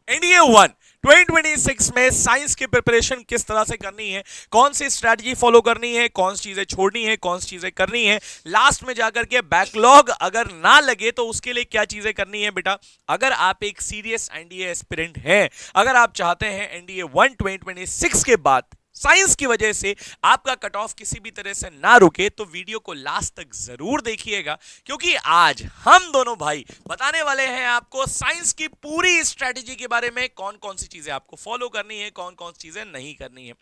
NDA 1 2026 में science की preparation किस तरह से करनी है, कौन सी स्ट्रैटेजी फॉलो करनी है, कौन सी चीजें छोड़नी है, कौन सी चीजें करनी है, लास्ट में जाकर के बैकलॉग अगर ना लगे तो उसके लिए क्या चीजें करनी है। बेटा अगर आप एक सीरियस एनडीए एस्पिरेंट हैं, अगर आप चाहते हैं एनडीए 1 2026 के बाद साइंस की वजह से आपका कट ऑफ किसी भी तरह से ना रुके, तो वीडियो को लास्ट तक जरूर देखिएगा, क्योंकि आज हम दोनों भाई बताने वाले हैं आपको साइंस की पूरी स्ट्रेटेजी के बारे में, कौन कौन सी चीजें आपको फॉलो करनी है, कौन कौन सी चीजें नहीं करनी है।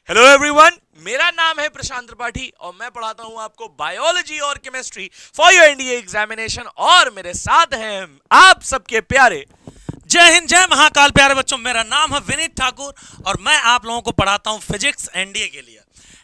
हेलो एवरीवन, मेरा नाम है प्रशांत त्रिपाठी और मैं पढ़ाता हूं आपको बायोलॉजी और chemistry for your NDA examination. और मेरे साथ हैं आप सबके प्यारे, जय हिंद जय महाकाल। प्यारे बच्चों, मेरा नाम है विनीत ठाकुर और मैं आप लोगों को पढ़ाता हूं फिजिक्स एनडीए के लिए।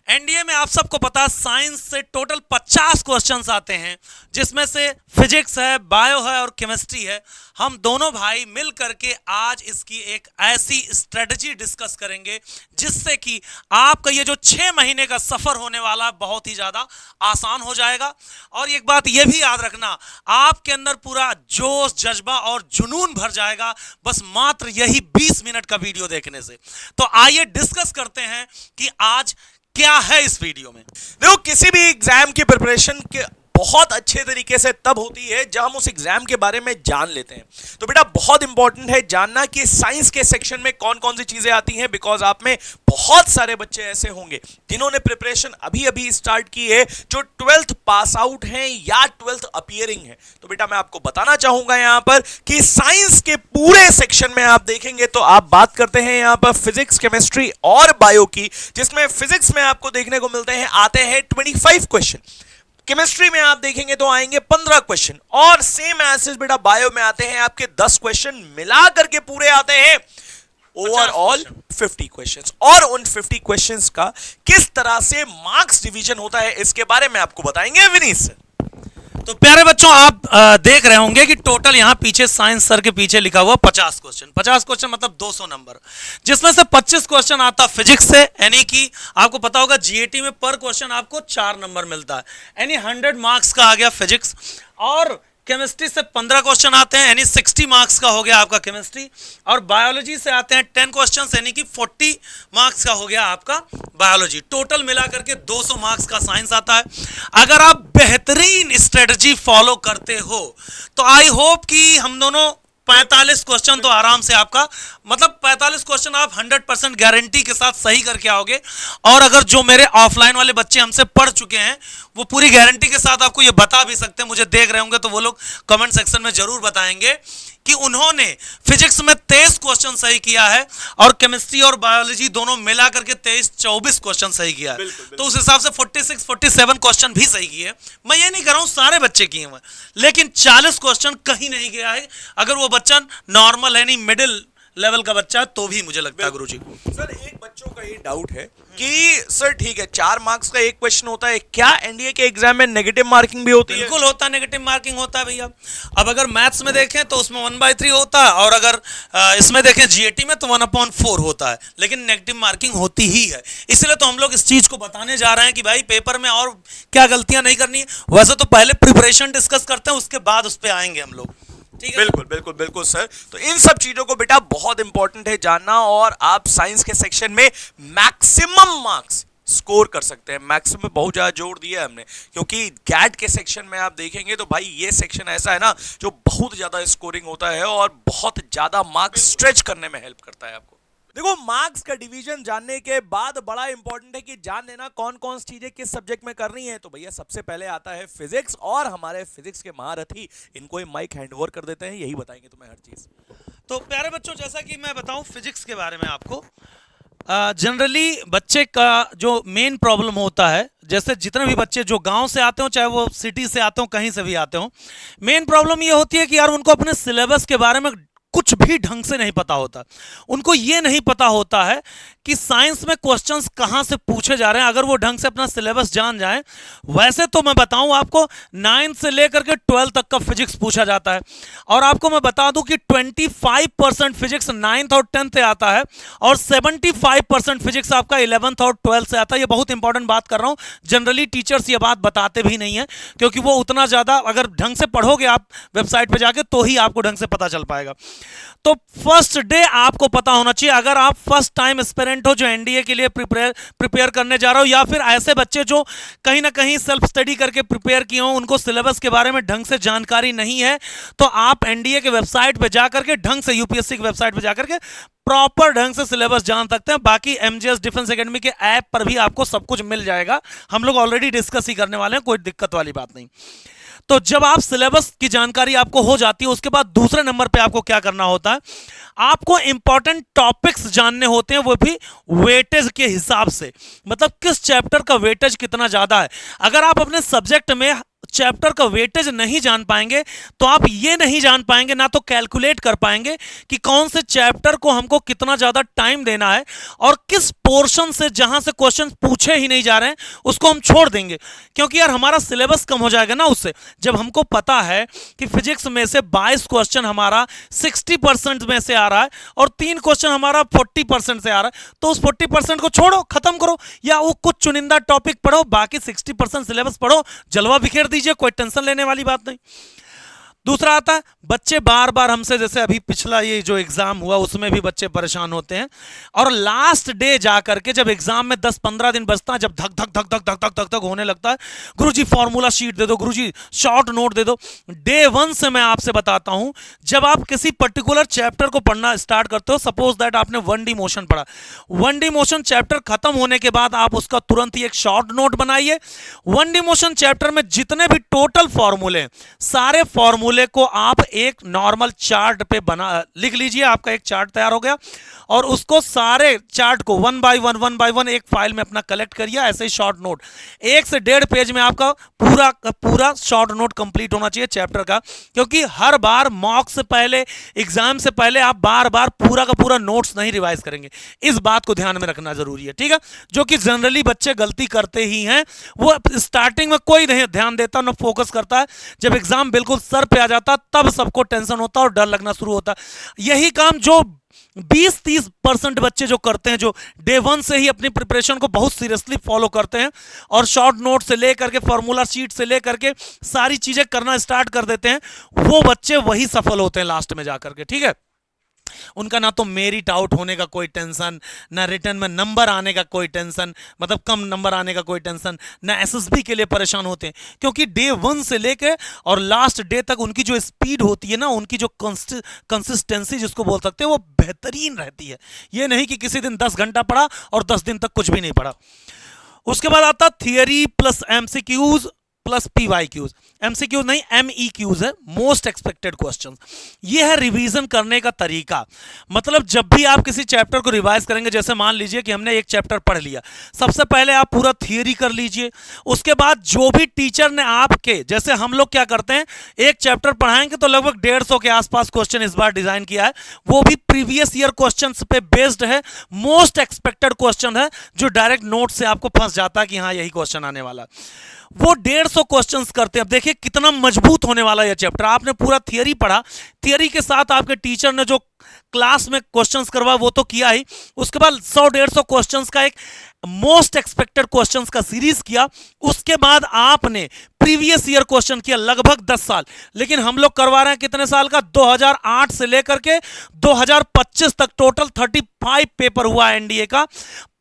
एनडीए में आप सबको पता है साइंस से टोटल 50 क्वेश्चंस आते हैं, जिसमें से फिजिक्स है, बायो है और केमिस्ट्री है। हम दोनों भाई मिल करके आज इसकी एक ऐसी स्ट्रेटजी डिस्कस करेंगे जिससे कि आपका ये जो 6 महीने का सफर होने वाला बहुत ही ज्यादा आसान हो जाएगा। और एक बात ये भी याद रखना, आपके अंदर पूरा जोश, जज्बा और जुनून भर जाएगा बस मात्र यही 20 मिनट का वीडियो देखने से। तो आइए डिस्कस करते हैं कि आज क्या है इस वीडियो में। देखो किसी भी एग्जाम की प्रिपरेशन के बहुत अच्छे तरीके से तब होती है जब हम उस एग्जाम के बारे में जान लेते हैं। तो बेटा बहुत इंपॉर्टेंट है जानना कि साइंस के सेक्शन में कौन कौन सी चीजें आती हैं, बिकॉज आप में बहुत सारे बच्चे ऐसे होंगे जिन्होंने प्रिपरेशन अभी अभी स्टार्ट की है, जो 12th पास आउट हैं या 12th अपीयरिंग है। तो बेटा मैं आपको बताना चाहूंगा यहां पर कि साइंस के पूरे सेक्शन में आप देखेंगे तो आप बात करते हैं यहां पर फिजिक्स, केमिस्ट्री और बायो की, जिसमें फिजिक्स में आपको देखने को मिलते हैं आते हैं 25 क्वेश्चन, केमिस्ट्री में आप देखेंगे तो आएंगे 15 क्वेश्चन, और सेम एज बेटा बायो में आते हैं आपके 10 क्वेश्चन मिला करके पूरे आते हैं ओवरऑल 50 क्वेश्चंस। और उन 50 क्वेश्चंस का किस तरह से मार्क्स डिवीजन होता है इसके बारे में आपको बताएंगे विनीत सर। तो प्यारे बच्चों, आप देख रहे होंगे कि टोटल यहां पीछे साइंस सर के पीछे लिखा हुआ 50 क्वेश्चन। 50 क्वेश्चन मतलब 200 नंबर, जिसमें से 25 क्वेश्चन आता फिजिक्स से, यानी कि आपको पता होगा जीएटी में पर क्वेश्चन आपको 4 नंबर मिलता है, यानी 100 मार्क्स का आ गया फिजिक्स। और केमिस्ट्री से 15 क्वेश्चन आते हैं, यानी 60 मार्क्स का हो गया आपका केमिस्ट्री। और बायोलॉजी से आते हैं 10 क्वेश्चंस, यानी कि 40 मार्क्स का हो गया आपका बायोलॉजी। टोटल मिला करके 200 मार्क्स का साइंस आता है। अगर आप बेहतरीन स्ट्रेटजी फॉलो करते हो तो आई होप कि हम दोनों 45 क्वेश्चन तो आराम से आपका, मतलब 45 क्वेश्चन आप 100% गारंटी के साथ सही करके आओगे। और अगर जो मेरे ऑफलाइन वाले बच्चे हमसे पढ़ चुके हैं वो पूरी गारंटी के साथ आपको ये बता भी सकते हैं, मुझे देख रहे होंगे तो वो लोग कमेंट सेक्शन में जरूर बताएंगे कि उन्होंने फिजिक्स में 23 क्वेश्चन सही किया है और केमिस्ट्री और बायोलॉजी दोनों मिला करके 23-24 क्वेश्चन सही किया है। तो उस हिसाब से 46-47 क्वेश्चन भी सही किए। मैं ये नहीं कर रहा हूं सारे बच्चे किए हुए, लेकिन 40 क्वेश्चन कहीं नहीं गया है। अगर वो बच्चा नॉर्मल है, नहीं मिडिल लेवल का बच्चा, तो भी मुझे लगता है गुरुजी। सर एक बच्चों का ये डाउट है कि सर ठीक है 4 मार्क्स का एक क्वेश्चन होता है, क्या एनडीए के एग्जाम में नेगेटिव मार्किंग भी होती है? बिल्कुल होता है, नेगेटिव मार्किंग होता है भैया। अब अगर मैथ्स में देखें तो उसमें 1/3 होता है, और अगर इसमें देखें जीएटी में तो 1/4 होता है, लेकिन नेगेटिव मार्किंग होती ही है। इसलिए तो हम लोग इस चीज को बताने जा रहे हैं कि भाई पेपर में और क्या गलतियां नहीं करनी है। वैसे तो पहले प्रिपरेशन डिस्कस करते हैं, उसके बाद उस पर आएंगे हम लोग। बिल्कुल बिल्कुल बिल्कुल सर। तो इन सब चीजों को बेटा बहुत इंपॉर्टेंट है जानना, और आप साइंस के सेक्शन में मैक्सिमम मार्क्स स्कोर कर सकते हैं। मैक्सिमम बहुत ज्यादा जोर दिया है हमने, क्योंकि गैट के सेक्शन में आप देखेंगे तो भाई ये सेक्शन ऐसा है ना जो बहुत ज्यादा स्कोरिंग होता है और बहुत ज्यादा मार्क्स स्ट्रेच करने में हेल्प करता है आपको। देखो मार्क्स का डिवीजन जानने के बाद बड़ा इंपॉर्टेंट है कि जान लेना कौन कौन सी चीजें किस सब्जेक्ट में करनी है। तो भैया सबसे पहले आता है फिजिक्स, और हमारे फिजिक्स के महारथी इनको माइक हैंडओवर कर देते हैं, यही बताएंगे तुम्हें हर चीज। तो प्यारे बच्चों, जैसा कि मैं बताऊं फिजिक्स के बारे में आपको, जनरली बच्चे का जो मेन प्रॉब्लम होता है, जैसे जितने भी बच्चे जो गांव से आते हो, चाहे वो सिटी से आते हो, कहीं से भी आते हो, मेन प्रॉब्लम ये होती है कि यार उनको अपने सिलेबस के बारे में कुछ भी ढंग से नहीं पता होता। उनको ये नहीं पता होता है कि साइंस में क्वेश्चंस कहां से पूछे जा रहे हैं। अगर वो ढंग से अपना सिलेबस जान जाए, वैसे तो मैं बताऊं आपको 9 से लेकर के 12 तक का फिजिक्स पूछा जाता है, और आपको मैं बता दूं कि 25% फिजिक्स 9th और 10th से आता है, और 75% फिजिक्स आपका 11th और 12th से आता है। ये बहुत इंपॉर्टेंट बात कर रहा हूं, जनरली टीचर्स ये बात बताते भी नहीं है, क्योंकि वो उतना ज्यादा अगर ढंग से पढ़ोगे आप वेबसाइट पर जाके तो ही आपको ढंग से पता चल पाएगा। तो फर्स्ट डे आपको पता होना चाहिए, अगर आप फर्स्ट टाइम एस्पिरेंट हो जो एनडीए के लिए प्रिपेयर करने जा रहे हो, या फिर ऐसे बच्चे जो कहीं ना कहीं सेल्फ स्टडी करके प्रिपेयर किए हो, उनको सिलेबस के बारे में ढंग से जानकारी नहीं है, तो आप एनडीए के वेबसाइट पे जाकर के ढंग से, यूपीएससी की वेबसाइट पे जाकर के प्रॉपर ढंग से सिलेबस जान सकते हैं। बाकी एमजीएस डिफेंस एकेडमी के ऐप पर भी आपको सब कुछ मिल जाएगा, हम लोग ऑलरेडी डिस्कस ही करने वाले हैं, कोई दिक्कत वाली बात नहीं। तो जब आप सिलेबस की जानकारी आपको हो जाती है, उसके बाद दूसरे नंबर पे आपको क्या करना होता है, आपको इंपॉर्टेंट टॉपिक्स जानने होते हैं, वो भी वेटेज के हिसाब से, मतलब किस चैप्टर का वेटेज कितना ज्यादा है। अगर आप अपने सब्जेक्ट में चैप्टर का वेटेज नहीं जान पाएंगे तो आप ये नहीं जान पाएंगे, ना तो कैलकुलेट कर पाएंगे कि कौन से चैप्टर को हमको कितना ज्यादा टाइम देना है, और किस पोर्शन से जहां से क्वेश्चन पूछे ही नहीं जा रहे हैं उसको हम छोड़ देंगे, क्योंकि यार हमारा सिलेबस कम हो जाएगा ना उससे। जब हमको पता है कि फिजिक्स में से 22 क्वेश्चन हमारा 60% में से आ रहा है और 3 क्वेश्चन हमारा 40% से आ रहा है, तो उस 40% को छोड़ो, खत्म करो, या वो कुछ चुनिंदा टॉपिक पढ़ो, बाकी 60% सिलेबस पढ़ो, जलवा बिखेर दीजिए, कोई टेंशन लेने वाली बात नहीं। दूसरा आता है, बच्चे बार बार हमसे, जैसे अभी पिछला ये जो एग्जाम हुआ उसमें भी बच्चे परेशान होते हैं, और लास्ट डे जाकर के जब एग्जाम में 10-15 दिन बचता है, जब धक धक धक धक धक धक धक धक होने लगता है, गुरुजी फॉर्मूला शीट दे दो, गुरुजी शॉर्ट नोट दे दो। डे 1 से मैं आपसे बताता हूं, जब आप किसी पर्टिकुलर चैप्टर को पढ़ना स्टार्ट करते हो, सपोज दैट आपने 1D मोशन पढ़ा, 1D मोशन चैप्टर खत्म होने के बाद आप उसका तुरंत ही एक शॉर्ट नोट बनाइए। 1D मोशन चैप्टर में जितने भी टोटल फॉर्मूले, सारे फॉर्मूले को आप एक नॉर्मल चार्ट पे बना लिख लीजिए, आपका एक चार्ट तैयार हो गया, और उसको सारे चार्ट को 1 बाय 1 एक फाइल में अपना कलेक्ट करिए। ऐसे ही शॉर्ट नोट 1 से 1.5 पेज में आपका पूरा का पूरा शॉर्ट नोट कंप्लीट होना चाहिए चैप्टर का, क्योंकि हर बार मॉक से पहले, एग्जाम से पहले आप बार बार पूरा का पूरा नोट्स नहीं रिवाइज करेंगे, इस बात को ध्यान में रखना जरूरी है, ठीक है। जो कि जनरली बच्चे गलती करते ही हैं, वो स्टार्टिंग में कोई नहीं ध्यान देता, ना फोकस करता है, जब एग्जाम बिल्कुल सर पे आ जाता तब सबको टेंशन होता और डर लगना शुरू होता। यही काम जो 20-30% बच्चे जो करते हैं, जो डे 1 से ही अपनी प्रिपरेशन को बहुत सीरियसली फॉलो करते हैं और शॉर्ट नोट से लेकर के फॉर्मूला शीट से लेकर के सारी चीजें करना स्टार्ट कर देते हैं, वो बच्चे वही सफल होते हैं लास्ट में जाकर के, ठीक है। उनका ना तो मेरिट आउट होने का कोई टेंशन, ना रिटर्न में नंबर आने का कोई टेंशन, मतलब कम नंबर आने का कोई टेंशन, ना एसएसबी के लिए परेशान होते हैं, क्योंकि डे 1 से लेके और लास्ट डे तक उनकी जो स्पीड होती है ना, उनकी जो कंसिस्टेंसी जिसको बोल सकते हैं, वो बेहतरीन रहती है। ये नहीं कि किसी दिन 10 घंटा पढ़ा और 10 दिन तक कुछ भी नहीं पढ़ा। उसके बाद आता theory plus MCQs plus PYQs, MCQs नहीं एमईक्यूज है, मोस्ट एक्सपेक्टेड क्वेश्चन। ये है रिवीजन करने का तरीका। मतलब जब भी आप किसी चैप्टर को रिवाइज करेंगे, जैसे मान लीजिए कि हमने एक चैप्टर पढ़ लिया, सबसे पहले आप पूरा थियरी कर लीजिए, उसके बाद जो भी टीचर ने आपके, जैसे हम लोग क्या करते हैं, एक चैप्टर पढ़ाएंगे तो लगभग 150 के आसपास क्वेश्चन इस बार डिजाइन किया है, वो भी प्रीवियस ईयर क्वेश्चन पे बेस्ड है, मोस्ट एक्सपेक्टेड क्वेश्चन है, जो डायरेक्ट नोट से आपको फंस जाता है कि हाँ यही क्वेश्चन आने वाला। वो 150 क्वेश्चंस करते हैं। अब देखिए कितना मजबूत होने वाला यह चैप्टर। आपने पूरा थियरी पढ़ा, थियरी के साथ आपके टीचर ने जो क्लास में क्वेश्चंस करवाया वो तो किया ही, उसके बाद 100-150 क्वेश्चंस का एक मोस्ट एक्सपेक्टेड क्वेश्चंस का सीरीज किया, उसके बाद आपने प्रीवियस ईयर क्वेश्चन किया लगभग 10 साल। लेकिन हम लोग करवा रहे हैं कितने साल का, 2008 से लेकर के 2025 तक टोटल 35 पेपर हुआ एनडीए का,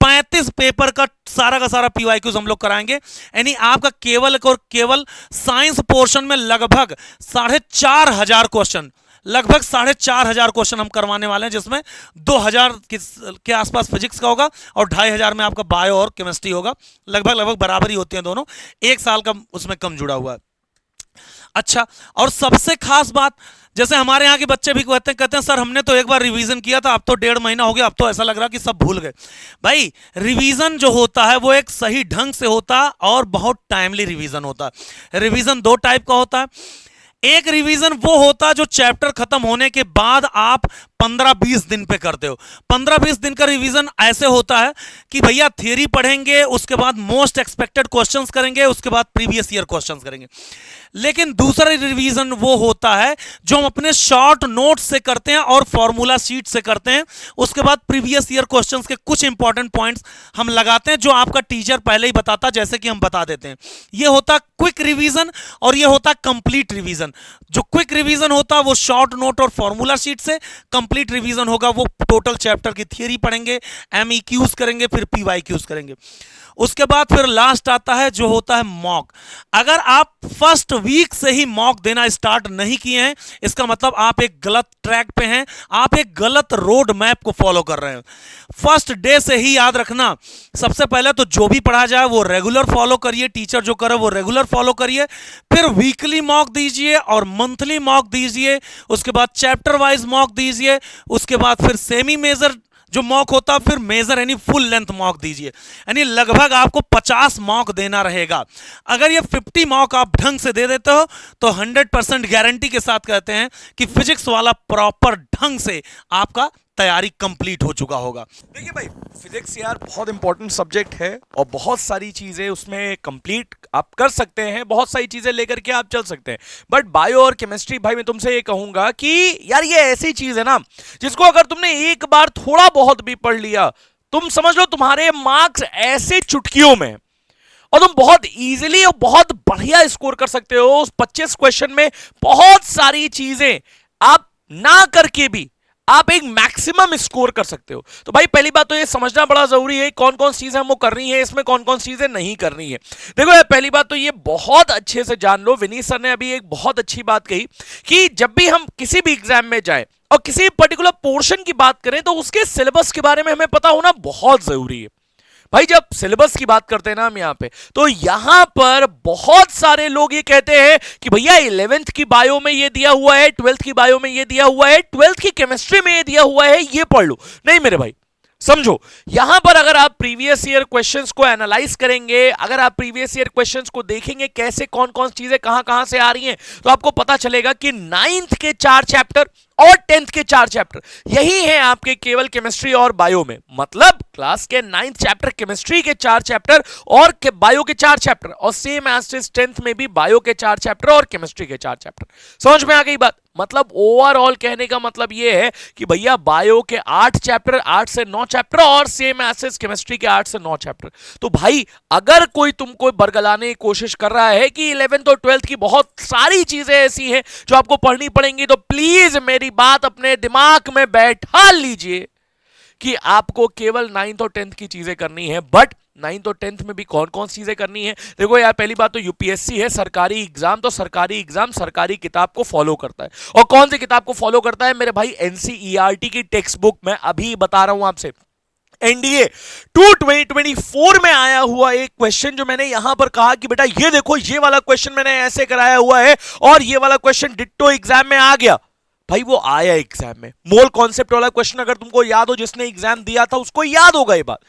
35 पेपर का सारा पीवाईक्यूज हम लोग कराएंगे। यानी आपका केवल और केवल साइंस पोर्शन में लगभग 4,500 क्वेश्चन, लगभग 4,500 क्वेश्चन हम करवाने वाले हैं, जिसमें 2,000 के आसपास फिजिक्स का होगा और 2,500 में आपका बायो और केमिस्ट्री होगा। लगभग बराबर ही होती हैं दोनों, एक साल का उसमें कम जुड़ा हुआ है। अच्छा, और सबसे खास बात, जैसे हमारे यहाँ के बच्चे भी कहते हैं सर हमने तो एक बार रिवीजन किया था, अब तो 1.5 महीना हो गया, अब तो ऐसा लग रहा कि सब भूल गए। भाई रिवीजन जो होता है वो एक सही ढंग से होता है और बहुत टाइमली रिवीजन होता है। रिवीजन 2 टाइप का होता है। एक रिवीजन वो होता है जो चैप्टर खत्म होने के बाद आप 15-20 दिन पे करते हो। 15-20 दिन का रिवीजन ऐसे होता है कि भैया थियरी पढ़ेंगे, उसके बाद मोस्ट एक्सपेक्टेड क्वेश्चंस करेंगे, उसके बाद प्रीवियस ईयर क्वेश्चंस करेंगे। लेकिन दूसरा रिवीजन वो होता है जो हम अपने शॉर्ट नोट से करते हैं और फॉर्मूला शीट से करते हैं। उसके बाद प्रीवियस ईयर क्वेश्चंस के कुछ इंपॉर्टेंट पॉइंट्स हम लगाते हैं जो आपका टीचर पहले ही बताता, जैसे कि हम बता देते हैं। ये होता क्विक रिवीजन और ये होता कंप्लीट रिवीजन। जो क्विक रिवीजन होता वो शॉर्ट नोट और फॉर्मूला शीट से, कंप्लीट रिवीजन होगा वो टोटल चैप्टर की थियरी पढ़ेंगे, एमईक्यूज करेंगे, फिर पीवाईक्यूज करेंगे। उसके बाद फिर लास्ट आता है जो होता है मॉक। अगर आप फर्स्ट वीक से ही मॉक देना स्टार्ट नहीं किए हैं, इसका मतलब आप एक गलत ट्रैक पे हैं, आप एक गलत रोड मैप को फॉलो कर रहे हैं। फर्स्ट डे से ही याद रखना, सबसे पहले तो जो भी पढ़ा जाए वो रेगुलर फॉलो करिए, टीचर जो करे वो रेगुलर फॉलो करिए, फिर वीकली मॉक दीजिए और मंथली मॉक दीजिए, उसके बाद चैप्टर वाइज मॉक दीजिए, उसके बाद फिर सेमी मेजर जो मॉक होता है, फिर मेजर यानी फुल लेंथ मॉक दीजिए। यानी लगभग आपको 50 मॉक देना रहेगा। अगर ये 50 मॉक आप ढंग से दे देते हो तो 100% गारंटी के साथ कहते हैं कि फिजिक्स वाला प्रॉपर ढंग से आपका तैयारी कंप्लीट हो चुका होगा। देखिए भाई, फिजिक्स यार बहुत इंपॉर्टेंट सब्जेक्ट है और बहुत सारी चीजें उसमें कंप्लीट आप कर सकते हैं, बहुत सारी चीजें लेकर के आप चल सकते हैं। बट बायो और केमिस्ट्री भाई मैं तुमसे ये कहूंगा कि यार ये ऐसी चीज है ना जिसको अगर तुमने एक बार थोड़ा बहुत भी पढ़ लिया, तुम समझ लो तुम्हारे मार्क्स ऐसे चुटकियों में और तुम बहुत इजीली और बहुत बढ़िया स्कोर कर सकते हो। उस 25 क्वेश्चन में बहुत सारी चीजें आप ना करके भी आप एक मैक्सिमम स्कोर कर सकते हो। तो भाई पहली बात तो ये समझना बड़ा जरूरी है कौन कौन सी चीजें हमको करनी है, इसमें कौन कौन सी चीजें नहीं करनी है। देखो यार, पहली बात तो ये बहुत अच्छे से जान लो, विनीत सर ने अभी एक बहुत अच्छी बात कही कि जब भी हम किसी भी एग्जाम में जाए और किसी पर्टिकुलर पोर्शन की बात करें तो उसके सिलेबस के बारे में हमें पता होना बहुत जरूरी है। भाई जब सिलेबस की बात करते हैं ना हम यहां पे, तो यहां पर बहुत सारे लोग ये कहते हैं कि भैया 11th की बायो में ये दिया हुआ है, 12th की बायो में ये दिया हुआ है, 12th की केमिस्ट्री में ये दिया हुआ है, ये पढ़ लो। नहीं मेरे भाई, समझो यहां पर अगर आप प्रीवियस ईयर क्वेश्चंस को एनालाइज करेंगे, अगर आप प्रीवियस ईयर क्वेश्चंस को देखेंगे कैसे कौन कौन चीजें कहां कहां से आ रही हैं, तो आपको पता चलेगा कि 9th के 4 चैप्टर और 10th के 4 चैप्टर यही है आपके केवल केमिस्ट्री और बायो में। मतलब क्लास के 9th चैप्टर केमिस्ट्री के 4 चैप्टर और के बायो के 4 चैप्टर, और सेम एज 10th में भी बायो के 4 चैप्टर और केमिस्ट्री के 4 चैप्टर। समझ में आ गई बात? मतलब ओवरऑल कहने का मतलब यह है कि भैया बायो के 8 चैप्टर, 8 से 9 चैप्टर और सेम एज केमिस्ट्री के 8 से 9 चैप्टर। तो भाई अगर कोई तुमको बरगलाने की कोशिश कर रहा है कि 11th और 12th की बहुत सारी चीजें ऐसी हैं जो आपको पढ़नी पड़ेंगी, तो प्लीज मेरी बात अपने दिमाग में बैठा लीजिए कि आपको केवल 9th और 10th की चीजें करनी है। बट 9th और 10th में भी कौन कौन सी चीजें करनी है? देखो यार, पहली बात तो यूपीएससी है, सरकारी एग्जाम, तो सरकारी एग्जाम सरकारी किताब को फॉलो करता है। और कौन सी किताब को फॉलो करता है मेरे भाई? एनसीईआरटी की टेक्स्ट बुक। मैं अभी बता रहा हूं आपसे, एनडीए 2024 में आया हुआ एक क्वेश्चन जो मैंने यहां पर कहा कि बेटा ये देखो, ये वाला क्वेश्चन मैंने ऐसे कराया हुआ है और ये वाला क्वेश्चन डिट्टो एग्जाम में आ गया। भाई वो आया एग्जाम में, मोल कॉन्सेप्ट वाला क्वेश्चन अगर तुमको याद हो, जिसने एग्जाम दिया था उसको याद होगा ये बात।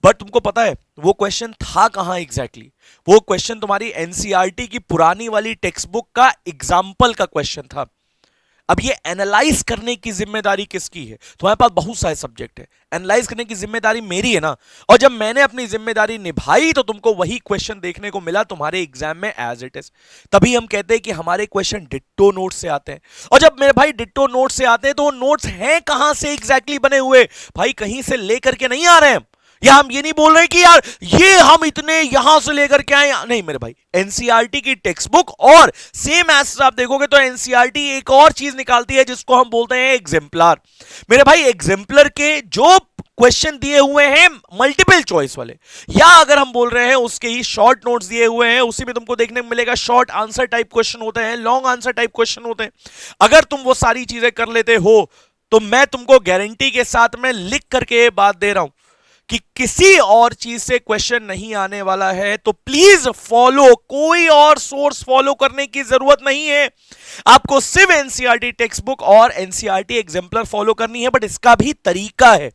बट तुमको पता है वो क्वेश्चन था कहां एग्जैक्टली? वो क्वेश्चन तुम्हारी एनसीईआरटी की पुरानी वाली टेक्स्ट बुक का एग्जाम्पल का क्वेश्चन था। अब ये एनालाइज करने की जिम्मेदारी किसकी है? तुम्हारे पास बहुत सारे सब्जेक्ट है, एनालाइज करने की जिम्मेदारी मेरी है ना। और जब मैंने अपनी जिम्मेदारी निभाई तो तुमको वही क्वेश्चन देखने को मिला तुम्हारे एग्जाम में एज इट इज। तभी हम कहते हैं कि हमारे क्वेश्चन डिट्टो नोट से आते हैं। और जब मेरे भाई डिट्टो नोट से आते हैं तो वो नोट्स हैं कहां से एग्जैक्टली बने हुए? भाई कहीं से लेकर के नहीं आ रहे हैं, या हम ये नहीं बोल रहे कि यार ये हम इतने यहां से लेकर के आए, नहीं मेरे भाई। एनसीईआरटी की टेक्स्ट बुक और सेम एज आप देखोगे तो एनसीईआरटी एक और चीज निकालती है जिसको हम बोलते हैं एग्जाम्पलर। मेरे भाई एग्जाम्पलर के जो क्वेश्चन दिए हुए हैं मल्टीपल चॉइस वाले, या अगर हम बोल रहे हैं उसके ही शॉर्ट नोट्स दिए हुए हैं, उसी में तुमको देखने को मिलेगा शॉर्ट आंसर टाइप क्वेश्चन होते हैं, लॉन्ग आंसर टाइप क्वेश्चन होते हैं। अगर तुम वो सारी चीजें कर लेते हो तो मैं तुमको गारंटी के साथ में लिख करके ये बात दे रहा हूं कि किसी और चीज से क्वेश्चन नहीं आने वाला है। तो प्लीज फॉलो, कोई और सोर्स फॉलो करने की जरूरत नहीं है। आपको सिर्फ एनसीईआरटी टेक्स्ट बुक और एनसीईआरटी एग्जाम्पलर फॉलो करनी है, बट इसका भी तरीका है।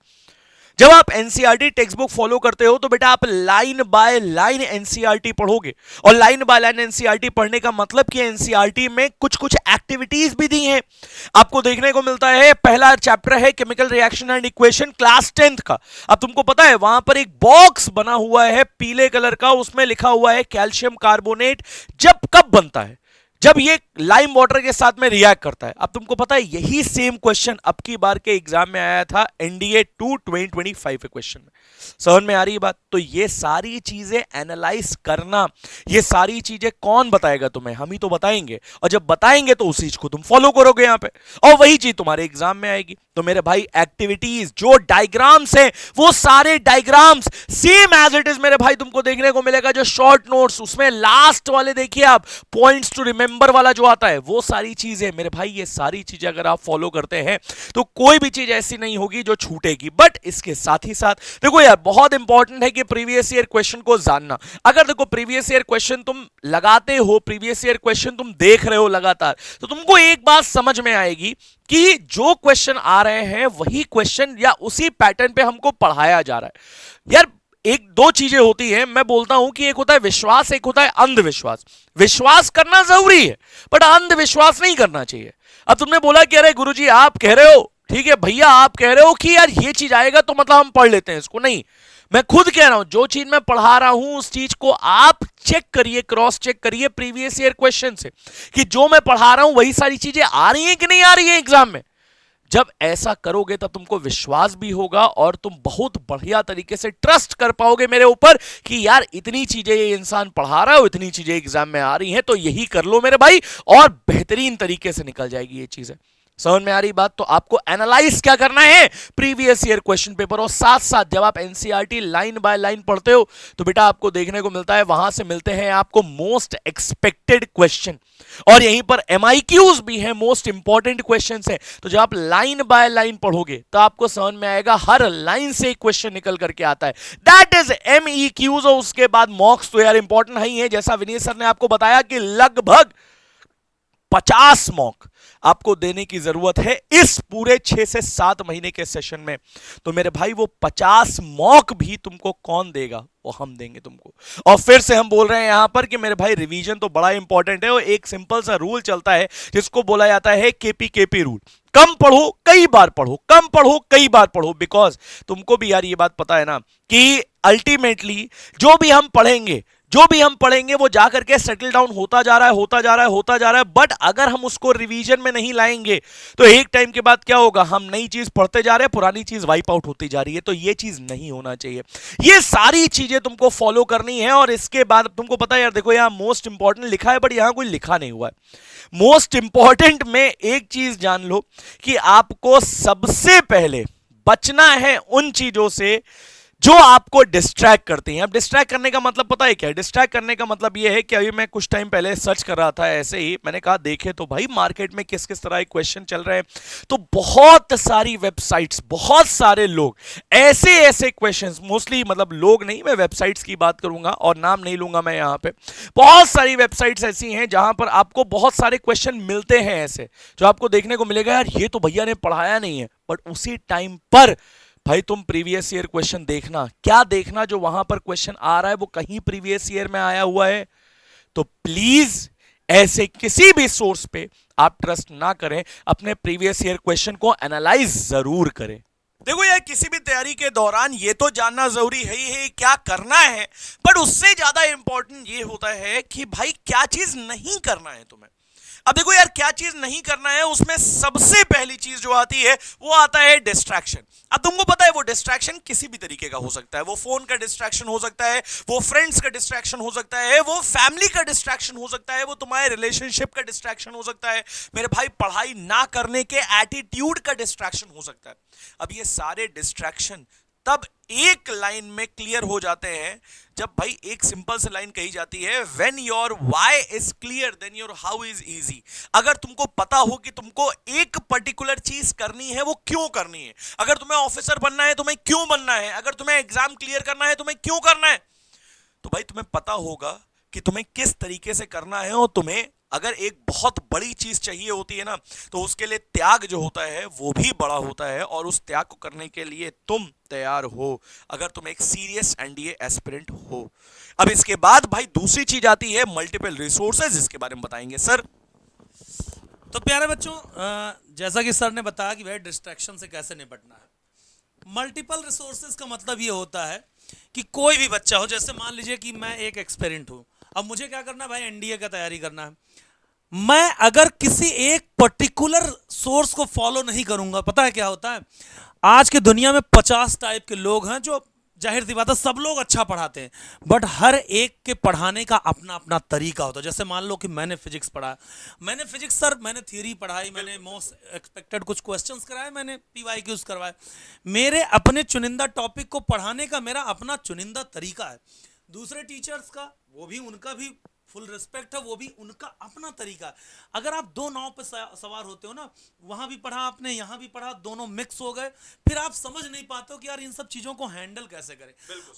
जब आप एनसीईआरटी टेक्स्ट बुक फॉलो करते हो तो बेटा आप लाइन बाय लाइन एनसीईआरटी पढ़ोगे, और लाइन बाय लाइन एनसीईआरटी पढ़ने का मतलब कि एनसीईआरटी में कुछ कुछ एक्टिविटीज भी दी हैं आपको देखने को मिलता है। पहला चैप्टर है chemical reaction and equation class 10th का। अब तुमको पता है वहां पर एक बॉक्स बना हुआ है पीले कलर का, उसमें लिखा हुआ है कैल्शियम कार्बोनेट जब कब बनता है, जब ये लाइम वाटर के साथ में रिएक्ट करता है। अब तुमको पता है यही सेम क्वेश्चन अब की बार के एग्जाम में आया था एनडीए 2 2025 के क्वेश्चन में। समझ में आ रही है बात? तो ये सारी चीजें एनालाइज करना, ये सारी चीजें कौन बताएगा तुम्हें? हम ही तो बताएंगे, और जब बताएंगे तो उस चीज को तुम फॉलो करोगे यहां पे, और वही चीज तुम्हारे एग्जाम में आएगी। तो मेरे भाई एक्टिविटीज जो डायग्राम्स हैं वो सारे diagrams same as it is मेरे भाई तुमको देखने को मिलेगा। जो शॉर्ट नोट्स उसमें लास्ट वाले देखिए आप पॉइंट्स टू रिमेंबर वाला जो आता है, वो सारी चीजें मेरे भाई, ये सारी चीजें अगर आप फॉलो करते हैं तो कोई भी चीज ऐसी नहीं होगी जो छूटेगी। बट इसके साथ ही साथ देखो यार, बहुत इंपॉर्टेंट है कि प्रीवियस ईयर क्वेश्चन को जानना। अगर देखो प्रीवियस ईयर क्वेश्चन तुम लगाते हो, प्रीवियस ईयर क्वेश्चन तुम देख रहे हो लगातार, तो तुमको एक बात समझ में आएगी कि जो क्वेश्चन आ रहे हैं वही क्वेश्चन या उसी पैटर्न पे हमको पढ़ाया जा रहा है। यार एक दो चीजें होती हैं, मैं बोलता हूं कि एक होता है विश्वास, एक होता है अंधविश्वास। विश्वास करना जरूरी है बट अंधविश्वास नहीं करना चाहिए। अब तुमने बोला कि अरे गुरुजी आप कह रहे हो, ठीक है भैया आप कह रहे हो कि यार ये चीज आएगा तो मतलब हम पढ़ लेते हैं इसको, नहीं, मैं खुद कह रहा हूं जो चीज मैं पढ़ा रहा हूं उस चीज को आप चेक करिए, क्रॉस चेक करिए प्रीवियस ईयर क्वेश्चन से कि जो मैं पढ़ा रहा हूं वही सारी चीजें आ रही हैं कि नहीं आ रही है एग्जाम में। जब ऐसा करोगे तब तुमको विश्वास भी होगा और तुम बहुत बढ़िया तरीके से ट्रस्ट कर पाओगे मेरे ऊपर कि यार इतनी चीजें ये इंसान पढ़ा रहा है, इतनी चीजें एग्जाम में आ रही हैं, तो यही कर लो मेरे भाई और बेहतरीन तरीके से निकल जाएगी ये चीजें। समझ में आ रही बात? तो आपको एनालाइज क्या करना है, प्रीवियस ईयर क्वेश्चन पेपर, और साथ साथ जब आप एनसीईआरटी लाइन बाय लाइन पढ़ते हो तो बेटा आपको देखने को मिलता है वहां से मिलते हैं आपको मोस्ट एक्सपेक्टेड क्वेश्चन, और यहीं पर एमआईक्यूज भी हैं, मोस्ट इंपॉर्टेंट क्वेश्चंस हैं। तो जब आप लाइन बाय लाइन पढ़ोगे तो आपको समझ में आएगा हर लाइन से एक क्वेश्चन निकल करके आता है, दैट इज एमईक्यूज। और उसके बाद मॉक्स तो यार इंपॉर्टेंट है ही है, जैसा विनीत सर ने आपको बताया कि लगभग 50 मॉक आपको देने की जरूरत है इस पूरे 6 से 7 महीने के सेशन में। तो मेरे भाई वो 50 मॉक भी तुमको कौन देगा? वो हम देंगे तुमको। और फिर से हम बोल रहे हैं यहां पर कि मेरे भाई रिवीजन तो बड़ा इंपॉर्टेंट है, और एक सिंपल सा रूल चलता है जिसको बोला जाता है केपी रूल। कम पढ़ो कई बार पढ़ो, कम पढ़ो कई बार पढ़ो, बिकॉज तुमको भी यार ये बात पता है ना कि अल्टीमेटली जो भी हम पढ़ेंगे वो जाकर के सेटल डाउन होता जा रहा है। बट अगर हम उसको रिवीजन में नहीं लाएंगे तो एक टाइम के बाद क्या होगा, हम नई चीज पढ़ते जा रहे हैं, पुरानी चीज वाइप आउट होती जा रही है। तो ये चीज नहीं होना चाहिए, ये सारी चीजें तुमको फॉलो करनी है। और इसके बाद तुमको पता है यार, देखो यहां मोस्ट इंपॉर्टेंट लिखा है बट यहां कोई लिखा नहीं हुआ है। मोस्ट इंपॉर्टेंट में एक चीज जान लो कि आपको सबसे पहले बचना है उन चीजों से जो आपको डिस्ट्रैक्ट करती हैं। अब डिस्ट्रैक्ट करने का मतलब पता है क्या है? डिस्ट्रैक्ट करने का मतलब यह है कि अभी मैं कुछ टाइम पहले सर्च कर रहा था ऐसे ही, मैंने कहा देखे तो भाई मार्केट में किस किस तरह के क्वेश्चन चल रहे हैं। तो बहुत सारी वेबसाइट्स, बहुत सारे लोग ऐसे क्वेश्चंस, मोस्टली मतलब लोग नहीं, मैं वेबसाइट्स की बात करूंगा और नाम नहीं लूंगा मैं यहां पे। बहुत सारी वेबसाइट्स ऐसी हैं जहां पर आपको बहुत सारे क्वेश्चन मिलते हैं ऐसे, जो आपको देखने को मिलेगा यार ये तो भैया ने पढ़ाया नहीं है, बट उसी टाइम पर भाई तुम प्रीवियस ईयर क्वेश्चन देखना, क्या देखना जो वहां पर क्वेश्चन आ रहा है वो कहीं प्रीवियस ईयर में आया हुआ है। तो प्लीज ऐसे किसी भी सोर्स पे आप ट्रस्ट ना करें, अपने प्रीवियस ईयर क्वेश्चन को एनालाइज जरूर करें। देखो यार, किसी भी तैयारी के दौरान ये तो जानना जरूरी है ही है क्या करना है, बट उससे ज्यादा इंपॉर्टेंट ये होता है कि भाई क्या चीज नहीं करना है तुम्हें। अब देखो यार, क्या चीज नहीं करना है उसमें सबसे पहली चीज जो आती है वो आता है डिस्ट्रैक्शन। अब तुमको पता है वो डिस्ट्रैक्शन किसी भी तरीके का हो सकता है, वो फोन का डिस्ट्रैक्शन हो सकता है, वो फ्रेंड्स का डिस्ट्रैक्शन हो सकता है, वो फैमिली का डिस्ट्रैक्शन हो सकता है, वो तुम्हारे रिलेशनशिप का डिस्ट्रैक्शन हो सकता है, मेरे भाई पढ़ाई ना करने के एटीट्यूड का डिस्ट्रैक्शन हो सकता है। अब ये सारे डिस्ट्रैक्शन तब एक लाइन में क्लियर हो जाते हैं जब भाई एक सिंपल सी लाइन कही जाती है, when your why is clear then your how is easy. अगर तुमको पता हो कि तुमको एक पर्टिकुलर चीज करनी है वो क्यों करनी है, अगर तुम्हें ऑफिसर बनना है तुम्हें क्यों बनना है, अगर तुम्हें एग्जाम क्लियर करना है तुम्हें क्यों करना है, तो भाई तुम्हें पता होगा कि तुम्हें किस तरीके से करना है और तुम्हें अगर एक बहुत बड़ी चीज चाहिए होती है ना, तो उसके लिए त्याग जो होता है वो भी बड़ा होता है, और उस त्याग को करने के लिए तुम तैयार हो अगर तुम एक सीरियस एनडीए एस्पिरेंट हो। अब इसके बाद भाई दूसरी चीज आती है मल्टीपल रिसोर्सेज, इसके बारे में बताएंगे सर। तो प्यारे बच्चों, जैसा कि सर ने बताया कि भाई डिस्ट्रैक्शन से कैसे निपटना है। मल्टीपल रिसोर्सेज का मतलब ये होता है कि कोई भी बच्चा हो, जैसे मान लीजिए कि मैं एक एक्सपेरिमेंट हूं, अब मुझे क्या करना है भाई, एनडीए का तैयारी करना है। मैं अगर किसी एक पर्टिकुलर सोर्स को फॉलो नहीं करूंगा, पता है क्या होता है, आज की दुनिया में 50 टाइप के लोग हैं, जो जाहिर सी बात है सब लोग अच्छा पढ़ाते हैं, बट हर एक के पढ़ाने का अपना अपना तरीका होता है। जैसे मान लो कि मैंने फिजिक्स पढ़ा, मैंने फिजिक्स सर मैंने थियरी पढ़ाई, मैंने मोस्ट एक्सपेक्टेड कुछ क्वेश्चंस कराए, मैंने पीवाईक्यूज करवाए। मेरे अपने चुनिंदा टॉपिक को पढ़ाने का मेरा अपना चुनिंदा तरीका है। दूसरे टीचर्स का, वो भी उनका भी फुल रिस्पेक्ट है, वो भी उनका अपना तरीका है। अगर आप दो नाव पे सवार होते हो ना, वहां भी पढ़ा आपने, यहां भी पढ़ा, दोनों मिक्स हो गए, फिर आप समझ नहीं पाते हो कि यार इन सब चीजों को हैंडल कैसे करें।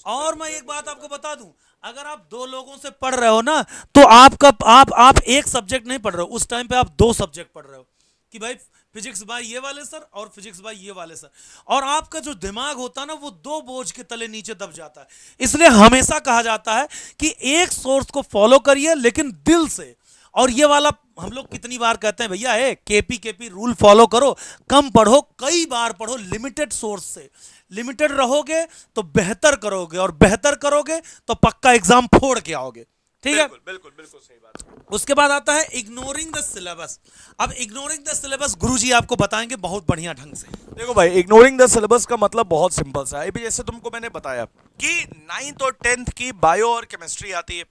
और मैं एक बात आपको बता दूं, अगर आप दो लोगों से पढ़ रहे हो ना, तो आप एक सब्जेक्ट नहीं पढ़ रहे हो, उस टाइम पे आप दो सब्जेक्ट पढ़ रहे हो कि भाई फिजिक्स बाय ये वाले सर और फिजिक्स बाय ये वाले सर, और आपका जो दिमाग होता है ना, वो दो बोझ के तले नीचे दब जाता है। इसलिए हमेशा कहा जाता है कि एक सोर्स को फॉलो करिए लेकिन दिल से। और ये वाला हम लोग कितनी बार कहते हैं भैया, है केपी रूल फॉलो करो, कम पढ़ो, कई बार पढ़ो, लिमिटेड सोर्स से। लिमिटेड रहोगे तो बेहतर करोगे, और बेहतर करोगे तो पक्का एग्जाम फोड़ के आओगे। ठीक है, बिल्कुल बिल्कुल सही बात। उसके बाद आता है इग्नोरिंग द सिलेबस। अब इग्नोरिंग द सिलेबस गुरुजी आपको बताएंगे बहुत बढ़िया ढंग से। देखो भाई, इग्नोरिंग द सिलेबस का मतलब बहुत सिंपल सा है। जैसे तुमको मैंने बताया कि 9th और 10th की बायो और केमिस्ट्री आती है,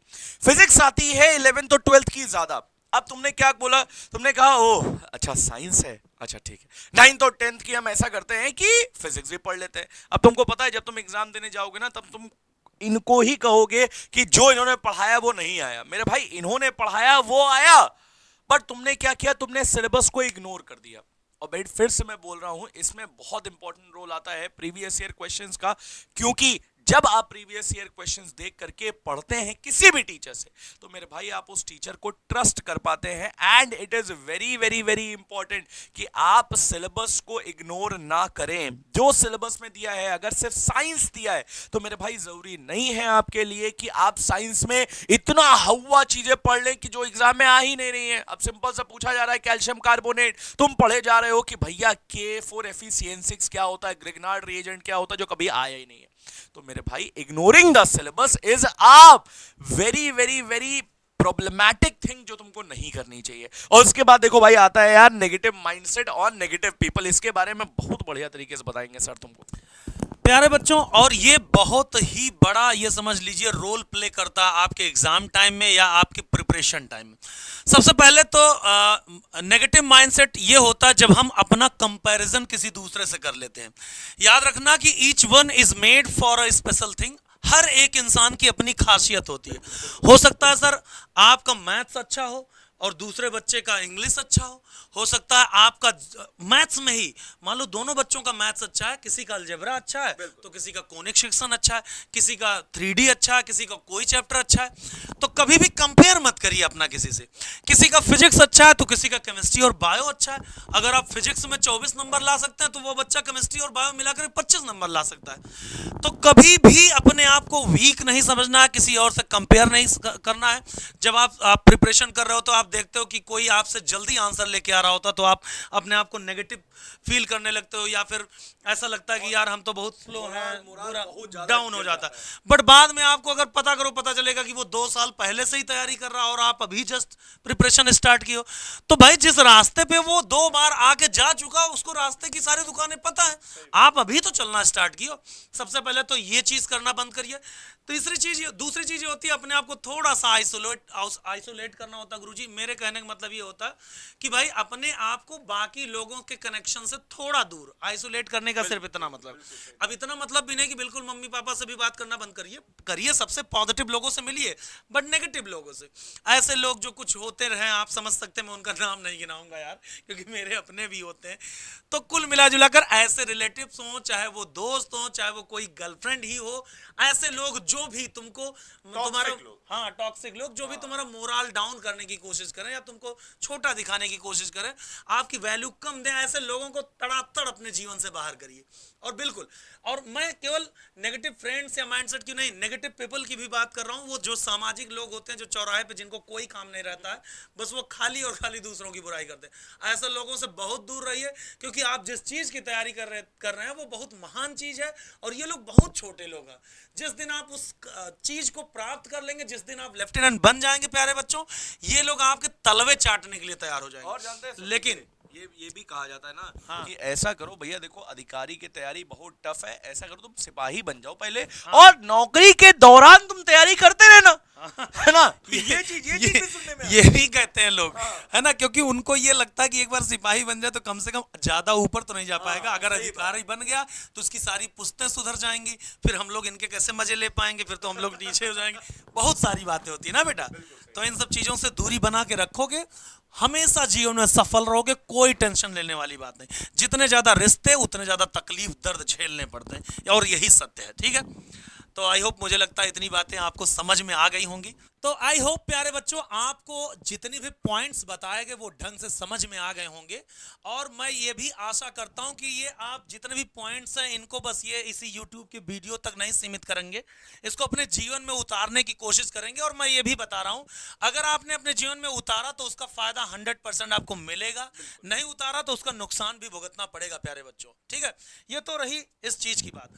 फिजिक्स आती है 11th और 12th की ज्यादा। अब तुमने क्या बोला, तुमने कहा ओह अच्छा साइंस है, अच्छा ठीक है, 9th और 10th की हम ऐसा करते हैं कि फिजिक्स भी पढ़ लेते हैं। अब तुमको पता है जब तुम एग्जाम देने जाओगे ना, तब तुम इनको ही कहोगे कि जो इन्होंने पढ़ाया वो नहीं आया। मेरे भाई, इन्होंने पढ़ाया वो आया, बट तुमने क्या किया, तुमने सिलेबस को इग्नोर कर दिया। और भाई फिर से मैं बोल रहा हूं, इसमें बहुत इंपॉर्टेंट रोल आता है प्रीवियस ईयर क्वेश्चंस का, क्योंकि जब आप प्रीवियस ईयर क्वेश्चंस देख करके पढ़ते हैं किसी भी टीचर से, तो मेरे भाई आप उस टीचर को ट्रस्ट कर पाते हैं। And it is very very very important कि आप सिलेबस को इग्नोर ना करें। जो सिलेबस में दिया है, अगर सिर्फ साइंस दिया है, तो मेरे भाई जरूरी नहीं है आपके लिए कि आप साइंस में इतना हवा चीजें पढ़ लें कि जो एग्जाम में आ ही नहीं रही है। अब सिंपल सा पूछा जा रहा है कैल्शियम कार्बोनेट, तुम पढ़े जा रहे हो कि भैया K4FeCN6 क्या होता है, ग्रिग्नार्ड रिएजेंट क्या होता है, जो कभी आया ही नहीं है। तो मेरे भाई, ignoring the syllabus is a very very very problematic thing जो तुमको नहीं करनी चाहिए। और उसके बाद देखो भाई, आता है यार नेगेटिव माइंडसेट और नेगेटिव पीपल। इसके बारे में बहुत बढ़िया तरीके से बताएंगे सर तुमको। प्यारे बच्चों, और ये बहुत ही बड़ा, ये समझ लीजिए, रोल प्ले करता है आपके एग्जाम टाइम में या आपके प्रिपरेशन टाइम में। सबसे पहले तो नेगेटिव माइंडसेट ये होता है जब हम अपना कंपैरिजन किसी दूसरे से कर लेते हैं। याद रखना कि each one is made for a special thing. हर एक इंसान की अपनी खासियत होती है। हो सकता है सर आपका मैथ्स अच्छा हो और दूसरे बच्चे का इंग्लिश अच्छा हो सकता है आपका मैथ्स में ही मान लो दोनों बच्चों का मैथ्स अच्छा है, किसी का अलजेब्रा अच्छा है तो किसी का कोनिक सेक्शन अच्छा है, किसी का 3D अच्छा है, किसी का कोई चैप्टर अच्छा है। तो कभी भी कंपेयर मत करिए अपना किसी से। किसी का फिजिक्स अच्छा है तो किसी का केमिस्ट्री और बायो अच्छा है। अगर आप फिजिक्स में 24 नंबर ला सकते हैं तो वो बच्चा केमिस्ट्री और बायो मिलाकर 25 नंबर ला सकता है। तो कभी भी अपने आप को वीक नहीं समझना है, किसी और से कंपेयर नहीं करना है। जब आप प्रिपरेशन कर रहे हो तो आप देखते हो कि कोई आपसे जल्दी आंसर लेके आ रहा होता तो आप अपने आप को नेगेटिव फील करने लगते हो, या फिर ऐसा लगता है कि यार हम तो बहुत स्लो हैं, डाउन हो जाता है। बट बाद में आपको अगर पता करो, पता चलेगा कि वो 2 साल पहले से ही तैयारी कर रहा और आप अभी जस्ट प्रिपरेशन स्टार्ट की हो। तो भाई जिस रास्ते पे वो 2 बार आके जा चुका, उसको रास्ते की सारी दुकानें पता है, आप अभी तो चलना स्टार्ट किया। सबसे पहले तो ये चीज करना बंद करिए। दूसरी चीज होती है अपने आप को थोड़ा सा आइसोलेट करना होता है। गुरुजी मेरे कहने का मतलब ये होता है कि भाई अपने आप को बाकी लोगों के कनेक्शन से थोड़ा दूर आइसोलेट करने का सिर्फ इतना मतलब। अब इतना मतलब भी नहीं कि बिल्कुल मम्मी पापा से भी बात करना बंद करिए, सबसे पॉजिटिव लोगों से मिलिए, बट नेगेटिव लोगों से, ऐसे लोग जो कुछ होते रहे आप समझ सकते हैं, मैं उनका नाम नहीं गिनाऊंगा यार क्योंकि मेरे अपने भी होते हैं। तो कुल मिला जुला कर ऐसे रिलेटिव्स हो, चाहे वो दोस्त हो, चाहे वो कोई गर्लफ्रेंड ही हो, ऐसे लोग जो भी तुमको तुम्हारा टॉक्सिक लोग जो भी तुम्हारा मोरल डाउन करने की कोशिश कोशिश करें या तुमको छोटा दिखाने की कोशिश करें, आपकी वैल्यू कम दें, ऐसे लोगों को तड़ातड़ अपने जीवन से बाहर करिए। और बिल्कुल, और मैं केवल नेगेटिव फ्रेंड्स या माइंडसेट की नहीं, नेगेटिव पीपल की भी बात कर रहा हूं। वो जो सामाजिक लोग होते हैं जो चौराहे पे जिनको कोई काम नहीं रहता है, बस वो खाली और खाली दूसरों की बुराई करते हैं, ऐसे लोगों से बहुत दूर रहिए। क्योंकि आप जिस चीज की तैयारी कर रहे हैं वो बहुत महान चीज है और ये लोग बहुत छोटे लोग हैं। जिस दिन आप उस चीज को प्राप्त कर लेंगे, जिस दिन आप लेफ्टिनेंट बन जाएंगे प्यारे बच्चों, ये लोग आपके तलवे चाटने के लिए तैयार हो जाएंगे। और जानते हैं लेकिन ये भी कहा जाता है ना, हाँ। कि ऐसा करो भैया, देखो अधिकारी की तैयारी बहुत टफ है, ऐसा करो तुम सिपाही बन जाओ पहले, हाँ। और नौकरी के दौरान तुम तैयारी करते रहना, है ना। ये चीज भी सुनने में ये भी कहते हैं लोग, है ना, क्योंकि उनको ये लगता है कि एक बार सिपाही बन जाए तो कम से कम ज्यादा ऊपर तो नहीं जा पाएगा। अगर अधिकारी बन गया तो उसकी सारी पुश्तें सुधर जाएंगी, फिर हम लोग इनके कैसे मजे ले पाएंगे, फिर तो हम लोग नीचे हो जाएंगे। बहुत सारी बातें होती है ना बेटा। तो इन सब चीजों से दूरी बना के रखोगे, हमेशा जीवन में सफल रहोगे, कोई टेंशन लेने वाली बात नहीं। जितने ज्यादा रिश्ते उतने ज्यादा तकलीफ दर्द झेलने पड़ते हैं, और यही सत्य है। ठीक है, तो आई होप, मुझे लगता है इतनी बातें आपको समझ में आ गई होंगी। तो आई होप प्यारे बच्चों, आपको जितनी भी पॉइंट्स बताए गए वो ढंग से समझ में आ गए होंगे। और मैं ये भी आशा करता हूं कि ये आप जितने भी पॉइंट्स हैं इनको बस ये इसी YouTube के वीडियो तक नहीं सीमित करेंगे, इसको अपने जीवन में उतारने की कोशिश करेंगे। और मैं ये भी बता रहा हूं, अगर आपने अपने जीवन में उतारा तो उसका फायदा 100% आपको मिलेगा, नहीं उतारा तो उसका नुकसान भी भुगतना पड़ेगा प्यारे बच्चों। ठीक है, ये तो रही इस चीज की बात।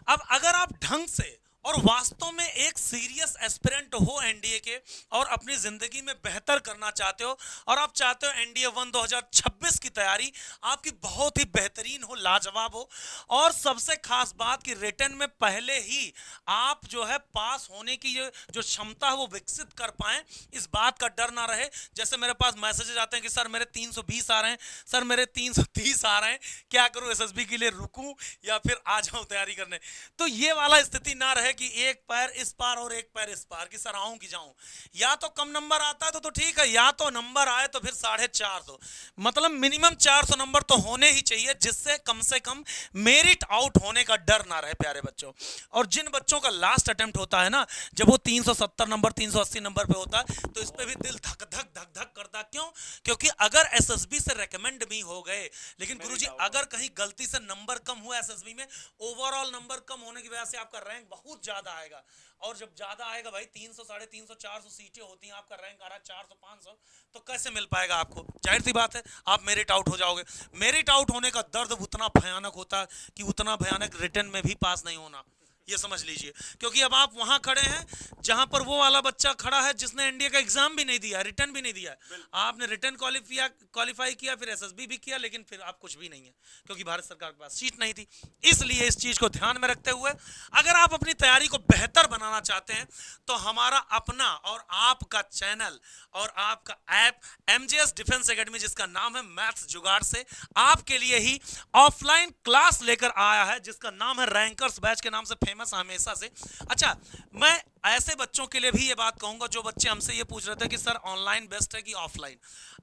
अब अगर आप ढंग से और वास्तव में एक सीरियस एस्पिरेंट हो एनडीए के, और अपनी जिंदगी में बेहतर करना चाहते हो, और आप चाहते हो एनडीए 1 2026 की तैयारी आपकी बहुत ही बेहतरीन हो, लाजवाब हो, और सबसे खास बात कि रिटर्न में पहले ही आप जो है पास होने की जो क्षमता है वो विकसित कर पाए, इस बात का डर ना रहे। जैसे मेरे पास मैसेजेस आते हैं कि सर मेरे 320 आ रहे हैं, सर मेरे 330 आ रहे हैं, क्या करूं, एसएसबी के लिए रुकूं या फिर आ जाऊं तैयारी करने। तो ये वाला स्थिति ना रहे कि एक पैर इस पार और एक पैर इस पार, कि सर आऊं कि जाऊं। या तो कम नंबर आता है तो ठीक है, या तो नंबर आए तो फिर 450, मतलब मिनिमम 400 नंबर तो होने ही चाहिए, जिससे कम से कम मेरिट आउट होने का डर ना रहे प्यारे बच्चों। और जिन बच्चों का लास्ट अटेम्प्ट होता है ना, जब वो 370 नंबर 380 नंबर पे होता है, तो इस पे भी दिल धक धक धक धक करता। क्यों? क्योंकि अगर एसएसबी से रेकमेंड भी हो गए, लेकिन गुरुजी अगर कहीं गलती से नंबर कम हुआ एसएसबी में, ओवरऑल नंबर कम होने की वजह से आपका रैंक बहुत ज्यादा आएगा। और जब ज्यादा आएगा भाई, 300 350 400 सीटें होती हैं, आपका रैंक आ रहा है 400 500, तो कैसे मिल पाएगा आपको? जाहिर सी बात है आप मेरिट आउट हो जाओगे। मेरिट आउट होने का दर्द उतना भयानक होता है कि उतना भयानक रिटर्न में भी पास नहीं होना, ये समझ लीजिए। क्योंकि अब आप वहां खड़े हैं जहां पर वो वाला बच्चा खड़ा है जिसने एनडीए का एग्जाम भी नहीं दिया, रिटर्न भी नहीं दिया। आपने रिटर्न क्वालिफाई किया, फिर एसएसबी भी किया, लेकिन फिर आप कुछ भी नहीं है, क्योंकि भारत सरकार के पास सीट नहीं थी। इसलिए इस चीज को ध्यान में रखते हुए अगर आप अपनी तैयारी को बेहतर बनाना चाहते हैं, तो हमारा अपना और आपका चैनल और आपका ऐप एमजेएस डिफेंस एकेडमी, जिसका नाम है मैथ्स जुगाड़ से, आपके लिए ही ऑफलाइन क्लास लेकर आया है, जिसका नाम है रैंकर्स बैच के नाम से फेमस हमेशा से। अच्छा, मैं ऐसे बच्चों के लिए भी ये बात कहूंगा जो बच्चे हमसे ये पूछ रहे थे कि सर ऑनलाइन बेस्ट है कि ऑफलाइन।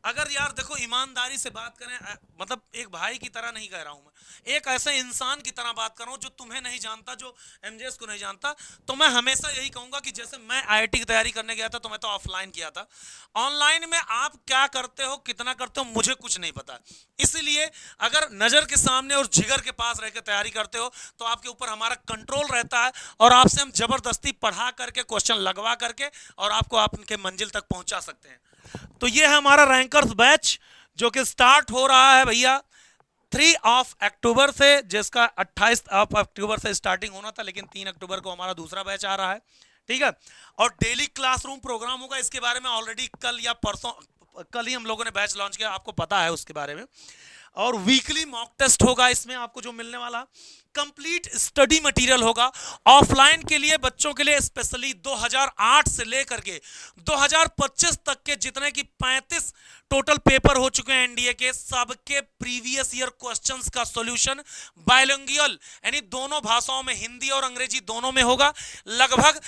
अगर यार देखो, ईमानदारी से बात करें, मतलब एक भाई की तरह नहीं कह रहा हूं मैं, एक ऐसे इंसान की तरह बात कर रहा हूं जो तुम्हें नहीं जानता, जो एमजेएस को नहीं जानता, तो मैं हमेशा यही कहूंगा कि जैसे मैं आईआईटी की तैयारी करने गया था तो मैं तो ऑफलाइन किया था। ऑनलाइन में आप क्या करते हो, कितना करते हो, मुझे कुछ नहीं पता। इसलिए अगर नजर के सामने और जिगर के पास रहकर तैयारी करते हो तो आपके ऊपर हमारा कंट्रोल रहता है, और आपसे हम जबरदस्ती पढ़ा करके, क्वेश्चन लगवा करके, और आपको आपके मंजिल तक पहुंचा सकते हैं। तो ये है हमारा रैंकर्स बैच, जो कि स्टार्ट हो रहा है भैया 3 अक्टूबर से, जिसका 28 अक्टूबर से स्टार्टिंग होना था, लेकिन 3 अक्टूबर को हमारा दूसरा बैच आ रहा है। ठीक है, और डेली क्लासरूम प्रोग्राम होगा। इसके बारे में ऑलरेडी कल या परसों, कल ही हम लोगों ने बैच लॉन्च किया, आपको पता है उसके बारे में। और वीकली मॉक टेस्ट होगा, इसमें आपको जो मिलने वाला कंप्लीट स्टडी मटेरियल होगा ऑफलाइन के लिए, बच्चों के लिए स्पेशली 2008 से लेकर के 2025 तक के जितने की 35 टोटल पेपर हो चुके हैं एनडीए के, सबके प्रीवियस ईयर क्वेश्चंस का सॉल्यूशन बाइलिंगुअल, यानी दोनों भाषाओं में, हिंदी और अंग्रेजी दोनों में होगा। लगभग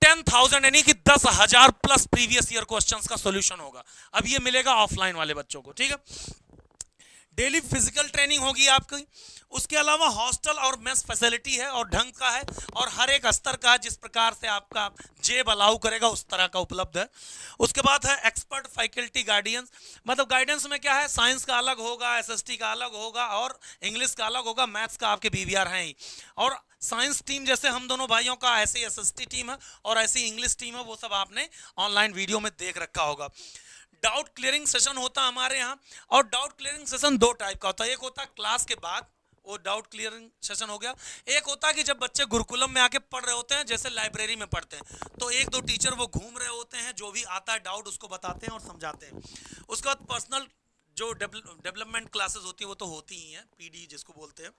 10,000 यानी कि 10,000 प्लस प्रीवियस ईयर क्वेश्चंस का सॉल्यूशन होगा। अब ये मिलेगा ऑफलाइन वाले बच्चों को। ठीक है, डेली फिजिकल ट्रेनिंग होगी आपकी, उसके अलावा हॉस्टल और मेस फैसिलिटी है और ढंग का है और हर एक स्तर का जिस प्रकार से आपका जेब अलाउ करेगा उस तरह का उपलब्ध है। उसके बाद है एक्सपर्ट फैकल्टी गाइडेंस, मतलब गाइडेंस में क्या है, साइंस का अलग होगा, एसएसटी का अलग होगा और इंग्लिश का अलग होगा, मैथ्स का आपके बीवीआर हैं ही, और साइंस टीम जैसे हम दोनों भाइयों का ऐसी एसएसटी टीम है और ऐसी इंग्लिश टीम है, वो सब आपने ऑनलाइन वीडियो में देख रखा होगा। डाउट क्लियरिंग सेशन होता है हमारे यहाँ, और डाउट क्लियरिंग सेशन दो टाइप का होता है, एक होता है क्लास के बाद, वो डाउट क्लियरिंग सेशन हो गया। एक होता है कि जब बच्चे गुरुकुलम में आके पढ़ रहे होते हैं, जैसे लाइब्रेरी में पढ़ते हैं, तो एक दो टीचर वो घूम रहे होते हैं, जो भी आता है डाउट उसको बताते हैं और समझाते हैं। उसके बाद पर्सनल जो डेवलपमेंट क्लासेस होती है वो तो होती ही हैं, पीडी जिसको बोलते हैं।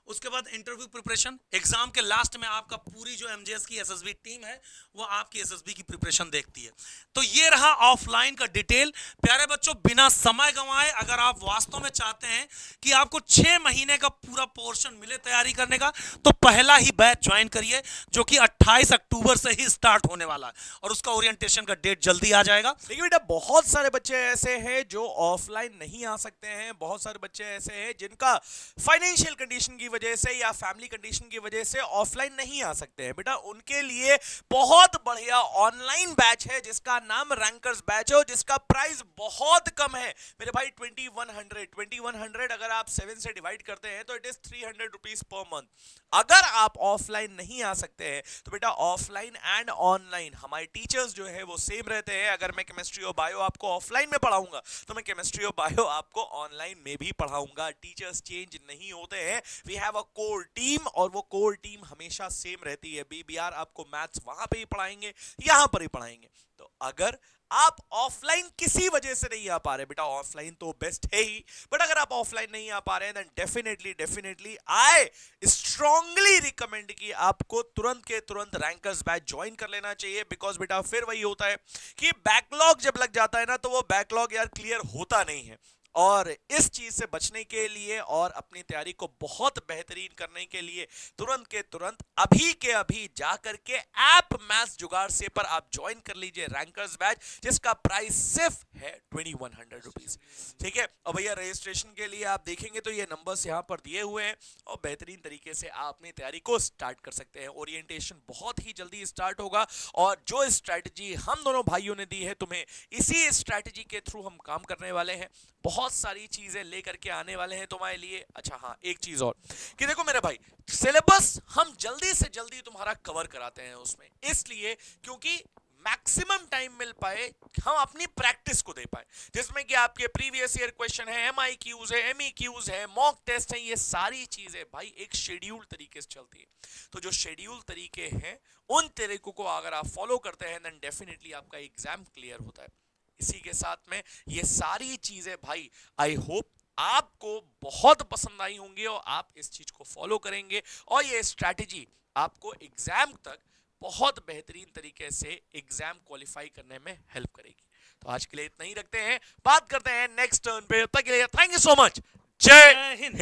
उसके बाद इंटरव्यू प्रिपरेशन, एग्जाम के लास्ट में आपका पूरी जो एमजेएस की एसएसबी टीम है वो आपकी एसएसबी की प्रिपरेशन देखती है। तो ये रहा ऑफलाइन का डिटेल। प्यारे बच्चों, बिना समय गंवाए अगर आप वास्तव में चाहते हैं कि आपको 6 महीने का पूरा पोर्शन मिले तैयारी करने का, तो पहला ही बैच ज्वाइन करिए, जो कि 28 अक्टूबर से ही स्टार्ट होने वाला है और उसका ओरिएंटेशन का डेट जल्दी आ जाएगा। देखिए बेटा, बहुत सारे बच्चे ऐसे हैं जो ऑफलाइन नहीं आ सकते हैं, बहुत सारे बच्चे ऐसे हैं जिनका फाइनेंशियल कंडीशन की वजह से या फैमिली कंडीशन की वजह से ऑफलाइन नहीं आ सकते हैं। बेटा, उनके लिए बहुत बढ़िया ऑनलाइन बैच है जिसका नाम रैंकर्स बैच है और जिसका प्राइस बहुत कम है मेरे भाई, 2100 अगर आप 7 से डिवाइड करते हैं तो it is 300 rupees per month. अगर आप ऑफलाइन नहीं आ सकते हैं तो बेटा ऑफलाइन एंड ऑनलाइन हमारे टीचर्स जो है वो सेम रहते हैं। अगर मैं केमिस्ट्री और बायो आपको ऑफलाइन में पढ़ाऊंगा तो मैं केमिस्ट्री और बायो आपको ऑनलाइन में भी पढ़ाऊंगा। टीचर्स चेंज नहीं होते हैं, we have a core team और वो कोर टीम हमेशा सेम रहती है। बीबीआर आपको मैथ्स वहां पे ही पढ़ाएंगे, यहां पर ही पढ़ाएंगे। तो अगर आप ऑफलाइन किसी वजह से नहीं आ पा रहे, बेटा ऑफलाइन तो बेस्ट है ही, बट अगर आप ऑफलाइन नहीं आ पा रहे हैं then definitely I strongly recommend कि आपको तुरंत के तुरंत रैंकर्स बैच ज्वाइन कर लेना चाहिए। बिकॉज बेटा फिर वही होता है कि बैकलॉग जब लग जाता है ना, तो वो बैकलॉग यार क्लियर होता नहीं है। और इस चीज से बचने के लिए और अपनी तैयारी को बहुत बेहतरीन करने के लिए तुरंत के तुरंत अभी के अभी जा करके ऐप मैथ्स जुगाड़ से पर आप ज्वाइन कर लीजिए रैंकर्स बैच, जिसका प्राइस सिर्फ है 2100 रुपीज। ठीक है, और भैया रजिस्ट्रेशन के लिए आप देखेंगे तो ये नंबर्स यहां पर दिए हुए हैं और बेहतरीन तरीके से आप अपनी तैयारी को स्टार्ट कर सकते हैं। ओरिएंटेशन बहुत ही जल्दी स्टार्ट होगा और जो स्ट्रैटेजी हम दोनों भाइयों ने दी है तुम्हें, इसी स्ट्रैटेजी के थ्रू हम काम करने वाले हैं। बहुत सारी चीजें लेकर के आने वाले हैं तुम्हारे लिए। अच्छा हाँ, एक चीज और कि देखो मेरे भाई, सिलेबस हम जल्दी से जल्दी तुम्हारा कवर कराते हैं उसमें, इसलिए क्योंकि मैक्सिमम टाइम मिल पाए, हम अपनी प्रैक्टिस को दे पाए, जिसमें कि आपके प्रीवियस ईयर क्वेश्चन है, एमआईक्यूज है, एमईक्यूज है, मॉक टेस्ट है, ये सारी चीजें भाई एक शेड्यूल तरीके से चलती है। तो जो शेड्यूल तरीके हैं उन तरीकों को अगर आप फॉलो करते हैं देन डेफिनेटली आपका एग्जाम क्लियर होता है। इसी के साथ में ये सारी चीजें भाई आई होप आपको बहुत पसंद आई होंगी और आप इस चीज को फॉलो करेंगे और ये स्ट्रैटेजी आपको एग्जाम तक बहुत बेहतरीन तरीके से एग्जाम क्वालिफाई करने में हेल्प करेगी। तो आज के लिए इतना ही रखते हैं, बात करते हैं नेक्स्ट टर्न पे। तब तक के लिए थैंक यू सो मच, जय हिंद।